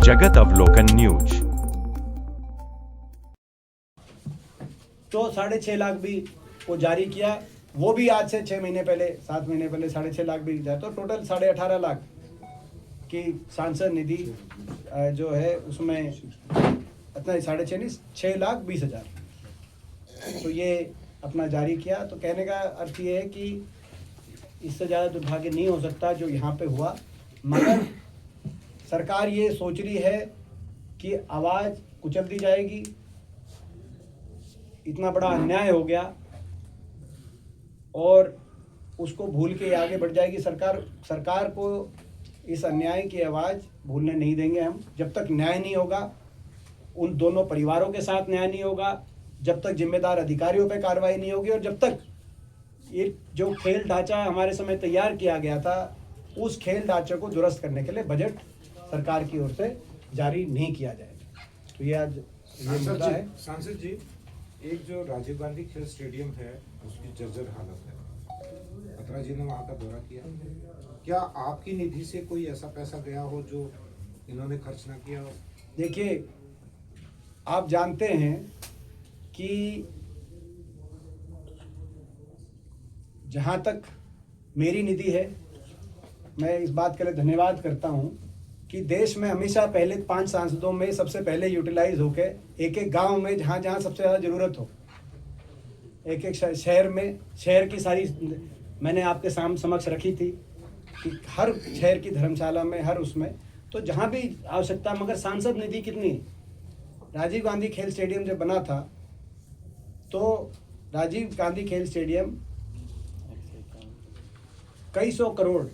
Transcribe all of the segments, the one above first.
जगत अवलोकन न्यूज। तो 6.5 लाख भी को जारी किया, वो भी आज से 6 महीने पहले 7 महीने पहले 6.5 लाख भी जाए, तो टोटल 18.5 लाख की सांसद निधि जो है उसमें इतना 6.5 नहीं 6,20,000 तो ये अपना जारी किया। तो कहने का अर्थ ये है कि इससे ज़्यादा दुर्भाग्य नहीं हो सकता जो यहाँ पे हुआ, मगर सरकार ये सोच रही है कि आवाज़ कुचल दी जाएगी, इतना बड़ा अन्याय हो गया और उसको भूल के आगे बढ़ जाएगी सरकार को इस अन्याय की आवाज़ भूलने नहीं देंगे हम। जब तक न्याय नहीं होगा, उन दोनों परिवारों के साथ न्याय नहीं होगा, जब तक जिम्मेदार अधिकारियों पे कार्रवाई नहीं होगी और जब तक ये जो खेल ढांचा हमारे समय तैयार किया गया था, उस खेल ढांचे को दुरुस्त करने के लिए बजट सरकार की ओर से जारी नहीं किया जाएगा। तो ये आज ये मुद्दा है। सांसद जी, एक जो राजीव गांधी खेल स्टेडियम है उसकी जर्जर हालत है, खतरा जी ने वहाँ का दौरा किया, क्या आपकी निधि से कोई ऐसा पैसा गया हो जो इन्होंने खर्च ना किया हो? देखिए, आप जानते हैं कि जहाँ तक मेरी निधि है, मैं इस बात के लिए धन्यवाद करता हूँ कि देश में हमेशा पहले 5 सांसदों में सबसे पहले यूटिलाइज होके एक एक गांव में जहाँ जहाँ सबसे ज़्यादा ज़रूरत हो, एक एक शहर में, शहर की सारी मैंने आपके समक्ष रखी थी कि हर शहर की धर्मशाला में, हर उसमें, तो जहाँ भी आवश्यकता। मगर सांसद निधि कितनी? राजीव गांधी खेल स्टेडियम जब बना था तो राजीव गांधी खेल स्टेडियम कई सौ करोड़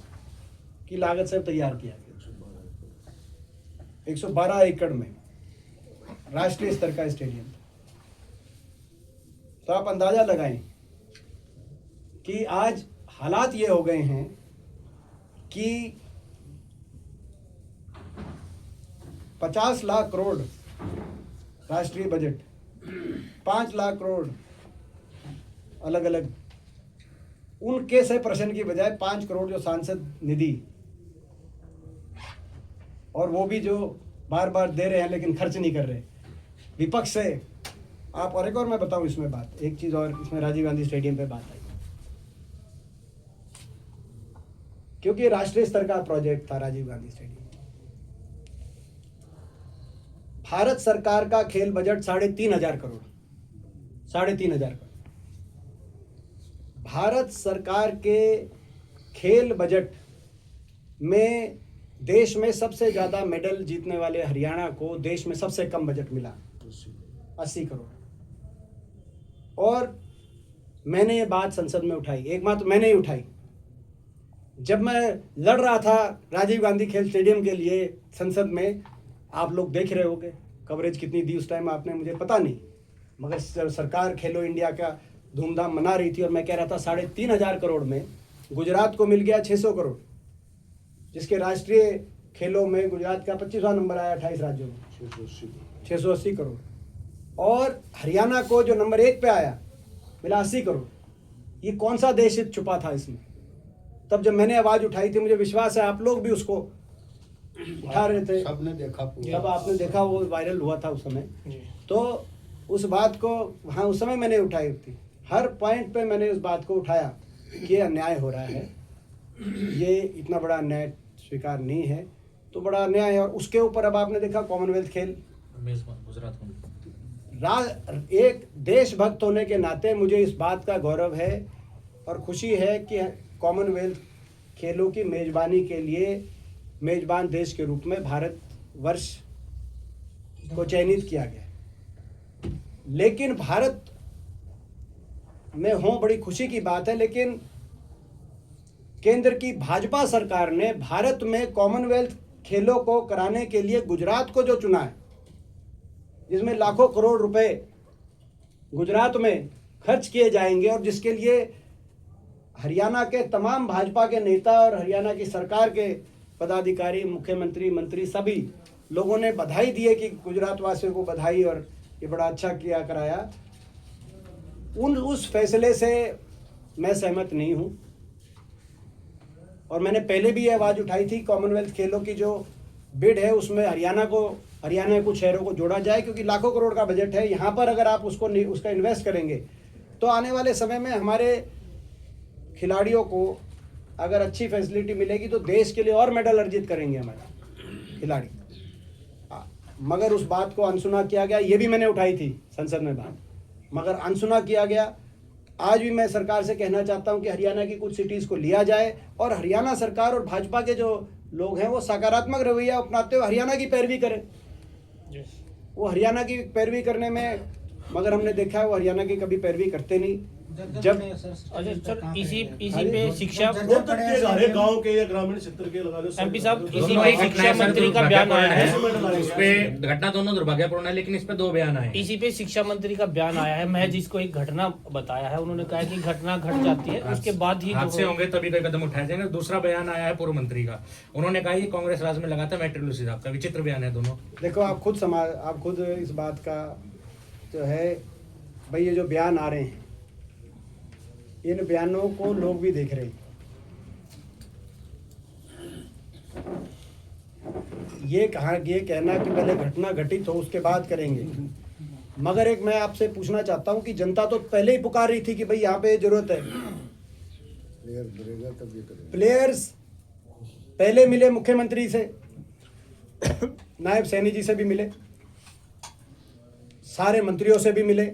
की लागत से तैयार किया गया, 112 एकड़ में राष्ट्रीय स्तर का स्टेडियम। तो आप अंदाजा लगाएं कि आज हालात ये हो गए हैं कि 50 लाख करोड़ राष्ट्रीय बजट, 5 लाख करोड़ अलग अलग, उनके से प्रश्न की बजाय 5 करोड़ जो सांसद निधि, और वो भी जो बार बार दे रहे हैं लेकिन खर्च नहीं कर रहे विपक्ष से। आप और एक और मैं बताऊं इसमें बात, एक चीज़ और, इसमें राजीव गांधी स्टेडियम पे बात आई, क्योंकि राष्ट्रीय स्तर का प्रोजेक्ट था राजीव गांधी स्टेडियम। भारत सरकार का खेल बजट 3,500 करोड़, 3,500 करोड़। भारत सरकार के खेल बजट में देश में सबसे ज़्यादा मेडल जीतने वाले हरियाणा को देश में सबसे कम बजट मिला, 80 करोड़। और मैंने ये बात संसद में उठाई, एक बात मैंने ही उठाई जब मैं लड़ रहा था राजीव गांधी खेल स्टेडियम के लिए संसद में। आप लोग देख रहे होंगे कवरेज कितनी दी उस टाइम आपने, मुझे पता नहीं, मगर सरकार खेलो इंडिया का धूमधाम मना रही थी और मैं कह रहा था 3,500 करोड़ में गुजरात को मिल गया 600 करोड़, जिसके राष्ट्रीय खेलों में गुजरात का 25वां नंबर आया 28 राज्यों में, 680 करोड़। और हरियाणा को जो नंबर 1 पे आया मिला 80 करोड़। ये कौन सा देश हित छुपा था इसमें? तब जब मैंने आवाज़ उठाई थी, मुझे विश्वास है आप लोग भी उसको उठा रहे थे, सबने देखा, तब आपने देखा, वो वायरल हुआ था उस समय। तो उस बात को हाँ उस समय मैंने उठाई थी, हर पॉइंट पे मैंने उस बात को उठाया कि ये अन्याय हो रहा है, ये इतना बड़ा अन्याय स्वीकार नहीं है, तो बड़ा अन्याय है। और उसके ऊपर अब आपने देखा कॉमनवेल्थ खेल, गुजरात एक देशभक्त होने के नाते मुझे इस बात का गौरव है और खुशी है कि कॉमनवेल्थ खेलों की मेजबानी के लिए मेजबान देश के रूप में भारत वर्ष को चयनित किया गया। लेकिन भारत में हो बड़ी खुशी की बात है, लेकिन केंद्र की भाजपा सरकार ने भारत में कॉमनवेल्थ खेलों को कराने के लिए गुजरात को जो चुना है, जिसमें लाखों करोड़ रुपए गुजरात में खर्च किए जाएंगे और जिसके लिए हरियाणा के तमाम भाजपा के नेता और हरियाणा की सरकार के पदाधिकारी, मुख्यमंत्री, मंत्री, सभी लोगों ने बधाई दी है कि गुजरात वासियों को बधाई और ये बड़ा अच्छा किया कराया। उस फैसले से मैं सहमत नहीं हूँ और मैंने पहले भी ये आवाज़ उठाई थी। कॉमनवेल्थ खेलों की जो बिड है उसमें हरियाणा के कुछ शहरों को जोड़ा जाए, क्योंकि लाखों करोड़ का बजट है। यहाँ पर अगर आप उसका इन्वेस्ट करेंगे तो आने वाले समय में हमारे खिलाड़ियों को अगर अच्छी फैसिलिटी मिलेगी तो देश के लिए और मेडल अर्जित करेंगे हमारे खिलाड़ी। मगर उस बात को अनसुना किया गया, ये भी मैंने उठाई थी संसद में बात, मगर अनसुना किया गया। आज भी मैं सरकार से कहना चाहता हूं कि हरियाणा की कुछ सिटीज़ को लिया जाए और हरियाणा सरकार और भाजपा के जो लोग हैं वो सकारात्मक रवैया अपनाते हुए हरियाणा की पैरवी करें। वो हरियाणा की पैरवी करने में, मगर हमने देखा है वो हरियाणा की कभी पैरवी करते नहीं। जब सर इसी पे शिक्षा गांव के या ग्रामीण क्षेत्र के लगा लो एमपी साहब, इसी पे शिक्षा मंत्री का बयान आया है। उस पे घटना दोनों दुर्भाग्यपूर्ण है, लेकिन इस पे 2 बयान आए। इसी पे शिक्षा मंत्री का बयान आया है, महज इसको एक घटना बताया है। उन्होंने कहा कि घटना घट जाती है, उसके बाद ही हादसे होंगे तभी कोई कदम उठाए जाएंगे। दूसरा बयान आया है पूर्व मंत्री का, उन्होंने कहा ये कांग्रेस राज में लगाता मेट्रो साहब का। विचित्र बयान है दोनों। देखो आप खुद इस बात का जो है भाई, ये जो बयान आ रहे हैं इन बयानों को लोग भी देख रहे हैं। ये कहना कि पहले घटना घटित हो उसके बाद करेंगे, मगर एक मैं आपसे पूछना चाहता हूं कि जनता तो पहले ही पुकार रही थी कि भाई यहाँ पे जरूरत है। प्लेयर्स पहले मिले मुख्यमंत्री से, नायब सैनी जी से भी मिले, सारे मंत्रियों से भी मिले।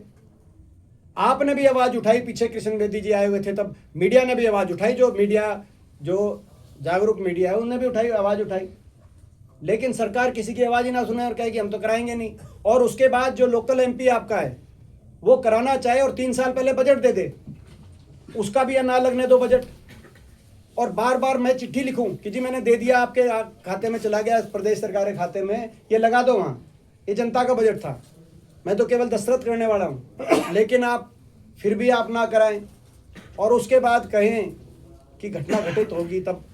आपने भी आवाज उठाई, पीछे कृष्ण बेदी जी आए हुए थे तब मीडिया ने भी आवाज उठाई, जो जागरूक मीडिया है उनने भी आवाज उठाई, लेकिन सरकार किसी की आवाज ही ना सुने और कहे कि हम तो कराएंगे नहीं। और उसके बाद जो लोकल एमपी आपका है वो कराना चाहे और 3 साल पहले बजट दे दे, उसका भी ना लगने दो बजट। और बार बार मैं चिट्ठी लिखूं कि जी मैंने दे दिया, आपके खाते में चला गया, प्रदेश सरकार के खाते में, ये लगा दो वहाँ, ये जनता का बजट था, मैं तो केवल दस्तखत करने वाला हूँ, लेकिन आप फिर भी आप ना कराएं और उसके बाद कहें कि घटना घटित होगी। तब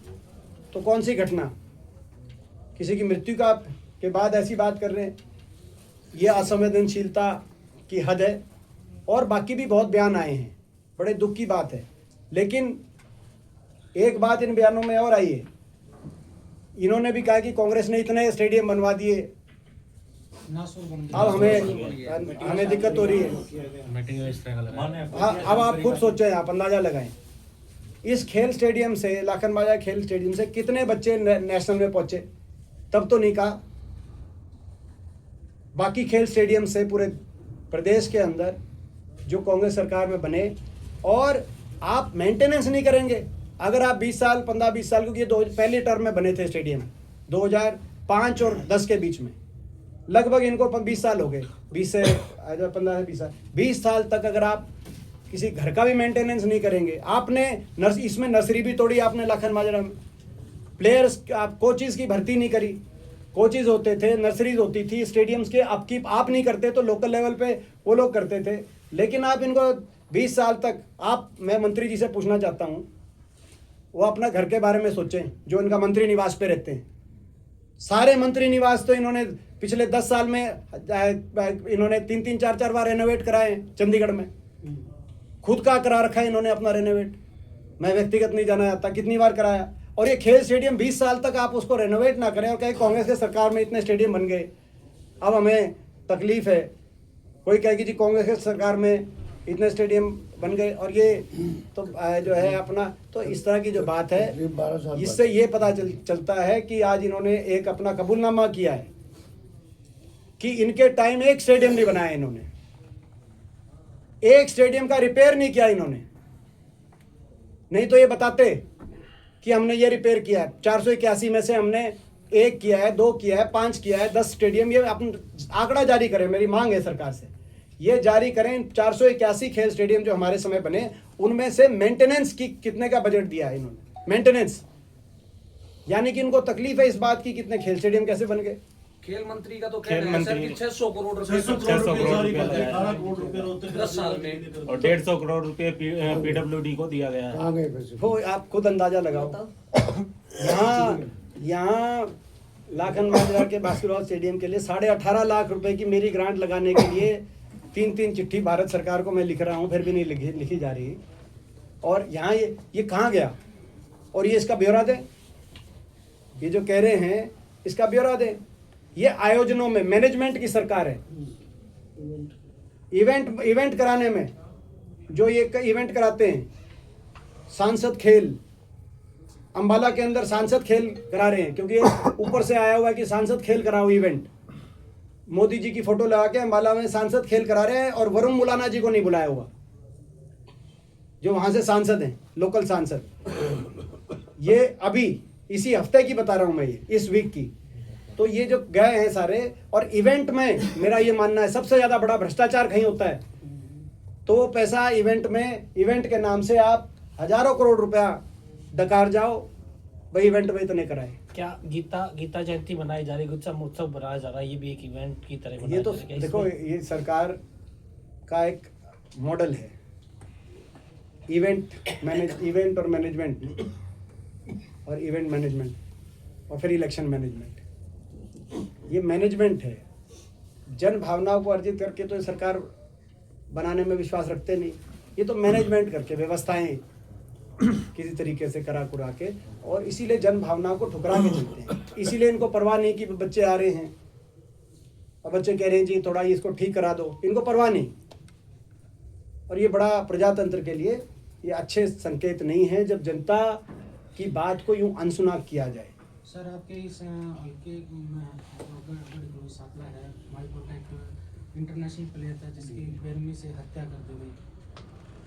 तो कौन सी घटना, किसी की मृत्यु के बाद ऐसी बात कर रहे हैं, ये असंवेदनशीलता की हद है। और बाकी भी बहुत बयान आए हैं, बड़े दुख की बात है। लेकिन एक बात इन बयानों में और आई है, इन्होंने भी कहा कि कांग्रेस ने इतने स्टेडियम बनवा दिए, अब हमें दिक्कत हो रही है। हाँ, अब आप खुद सोचें, आप अंदाजा लगाएं, इस खेल स्टेडियम से, लाखन बाजार खेल स्टेडियम से कितने बच्चे नेशनल में पहुंचे, तब तो नहीं कहा। बाकी खेल स्टेडियम से पूरे प्रदेश के अंदर जो कांग्रेस सरकार में बने, और आप मेंटेनेंस नहीं करेंगे। अगर आप 20 साल 15-20 साल, क्योंकि ये पहली टर्म में बने थे स्टेडियम 2005 और 10 के बीच में, लगभग इनको 20 साल हो गए, 20 से 15 से 20 साल, 20 साल तक अगर आप किसी घर का भी मेंटेनेंस नहीं करेंगे, आपने इसमें नर्सरी भी तोड़ी आपने लाखन माजरा में, प्लेयर्स आप कोचेज की भर्ती नहीं करी, कोचेज होते थे, नर्सरीज होती थी, स्टेडियम्स के अपकीप आप नहीं करते तो लोकल लेवल पे वो लोग करते थे। लेकिन आप इनको 20 साल तक मैं मंत्री जी से पूछना चाहता हूँ, वो अपना घर के बारे में सोचें, जो इनका मंत्री निवास पे रहते हैं। सारे मंत्री निवास तो इन्होंने पिछले 10 साल में इन्होंने 3-3 4-4 बार रेनोवेट कराए चंडीगढ़ में, खुद का करा रखा है इन्होंने अपना रेनोवेट, मैं व्यक्तिगत नहीं जाना चाहता कितनी बार कराया। और ये खेल स्टेडियम 20 साल तक आप उसको रेनोवेट ना करें और कहें कांग्रेस के सरकार में इतने स्टेडियम बन गए, अब हमें तकलीफ है। कोई कहेगी जी कांग्रेस के सरकार में इतने स्टेडियम बन गए, और ये तो जो है अपना, तो इस तरह की जो बात है, इससे ये पता चलता है कि आज इन्होंने एक अपना कबूलनामा किया है कि इनके टाइम एक स्टेडियम नहीं बनाया इन्होंने, एक स्टेडियम का रिपेयर नहीं किया इन्होंने। नहीं तो ये बताते कि हमने ये रिपेयर किया है, 481 में से हमने 1 किया है, 2 किया है, 5 किया है, 10 स्टेडियम, ये अपना आंकड़ा जारी करें, मेरी मांग है सरकार से, ये जारी करें 481 खेल स्टेडियम जो हमारे समय बने, उनमें से मेंटेनेंस की कितने का बजट दिया है इन्होंने, मेंटेनेंस। यानी कि इनको तकलीफ है इस बात की कितने खेल स्टेडियम कैसे बन गए। खेल मंत्री का तो कहना है सर कि 600 करोड़ रुपए 10 साल में, और 150 करोड़ रुपए पीडब्ल्यूडी को दिया गया है। वो आप खुद अंदाजा लगाओ। यहाँ लाखन बाजार के बास्केटबॉल स्टेडियम के लिए 18.5 लाख रुपए की मेरी ग्रांट लगाने के लिए 3 चिट्ठी भारत सरकार को मैं लिख रहा हूँ, फिर भी नहीं लिखी जा रही। और यहाँ ये कहाँ गया, और ये इसका ब्यौरा दें। ये जो कह रहे हैं इसका ब्यौरा दें। ये आयोजनों में मैनेजमेंट की सरकार है। इवेंट कराने में जो ये इवेंट कराते हैं, सांसद खेल, अंबाला के अंदर सांसद खेल करा रहे हैं, क्योंकि ऊपर से आया हुआ है कि सांसद खेल कराओ इवेंट। मोदी जी की फोटो लगा के अंबाला में सांसद खेल करा रहे हैं और वरुण मुलाना जी को नहीं बुलाया हुआ, जो वहां से सांसद हैं, लोकल सांसद। ये अभी इसी हफ्ते की बता रहा हूं मैं, ये इस वीक की। तो ये जो गए हैं सारे, और इवेंट में मेरा ये मानना है सबसे ज्यादा बड़ा भ्रष्टाचार कहीं होता है तो वो पैसा इवेंट में, इवेंट के नाम से आप हजारों करोड़ रुपया डकार जाओ, भाई इवेंट में इतने कराए। क्या गीता जयंती मनाई जा रही, गुत्सम उत्सव बनाया जा रहा है, ये भी एक इवेंट की तरह ये तो बनाया जा रहा है। देखो, ये सरकार का एक मॉडल है, इवेंट और मैनेजमेंट, और इवेंट मैनेजमेंट, और फिर इलेक्शन मैनेजमेंट। ये मैनेजमेंट है। जन भावनाओं को अर्जित करके तो ये सरकार बनाने में विश्वास रखते नहीं। ये तो मैनेजमेंट करके, व्यवस्थाएं किसी तरीके से करा कुरा के, और इसीलिए जन भावनाओं को ठुकरा के चलते हैं। इसीलिए इनको परवाह नहीं कि बच्चे आ रहे हैं और बच्चे कह रहे हैं जी थोड़ा इसको ठीक करा दो, इनको परवाह नहीं। और ये बड़ा प्रजातंत्र के लिए ये अच्छे संकेत नहीं है जब जनता की बात को यूं अनसुना किया जाए। सर, आपके इस हल्के में साकला है, माइक्रो का एक इंटरनेशनल प्लेयर था जिसकी बेरहमी से हत्या कर दी गई,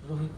रोहित